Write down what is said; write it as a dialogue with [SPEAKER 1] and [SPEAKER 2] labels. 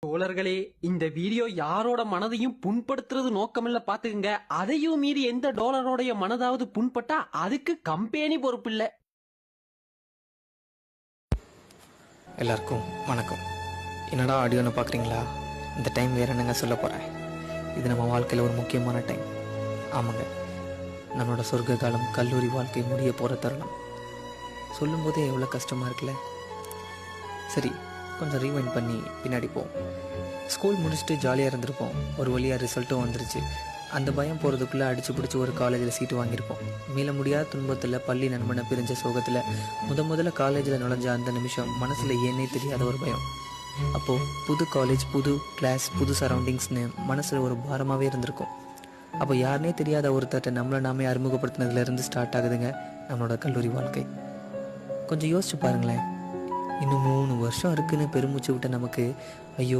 [SPEAKER 1] தோழர்களே, இந்த வீடியோ யாரோட மனதையும் புண்படுத்துறது நோக்கமில்ல பாத்துக்குங்க. அதையும் மீறி எந்த டாலரோடைய மனதாவது புண்பட்டா அதுக்கு கம்பெனி பொறுப்பில்ல.
[SPEAKER 2] எல்லாருக்கும் வணக்கம். என்னடா ஆடியோன்னு பார்க்குறீங்களா? இந்த டைம் வேறு என்னங்க சொல்ல போகிறேன். இது நம்ம வாழ்க்கையில் ஒரு முக்கியமான டைம். ஆமாங்க, நம்மளோட சொர்க்க காலம், கல்லூரி வாழ்க்கை முடிய போகிற தருணம். சொல்லும்போதே எவ்வளோ கஷ்டமாக இருக்குல்ல. சரி, கொஞ்சம் ரீவைண்ட் பண்ணி பின்னாடி போவோம். ஸ்கூல் முடிச்சுட்டு ஜாலியாக இருந்திருப்போம். ஒரு வழியாக ரிசல்ட்டும் வந்துருச்சு. அந்த பயம் போகிறதுக்குள்ளே அடிச்சு பிடிச்சி ஒரு காலேஜில் சீட்டு வாங்கியிருப்போம். மீள முடியாத துன்பத்தில் பள்ளி நண்பனை பிரிஞ்ச சோகத்தில் முதல்ல காலேஜில் நுழைஞ்ச அந்த நிமிஷம் மனசில் ஏன்னே தெரியாத ஒரு பயம். அப்போது புது காலேஜ், புது கிளாஸ், புது சரௌண்டிங்ஸ்னு மனசில் ஒரு பாரமாகவே இருந்திருக்கும். அப்போ யாருனே தெரியாத ஒருத்தர்கிட்ட நம்மளை நாமே அறிமுகப்படுத்தினதுலேருந்து ஸ்டார்ட் ஆகுதுங்க நம்மளோட கல்லூரி வாழ்க்கை. கொஞ்சம் யோசிச்சு பாருங்களேன். இன்னும் 3 வருஷம் இருக்குன்னு பெருமூச்சு விட்ட நமக்கு ஐயோ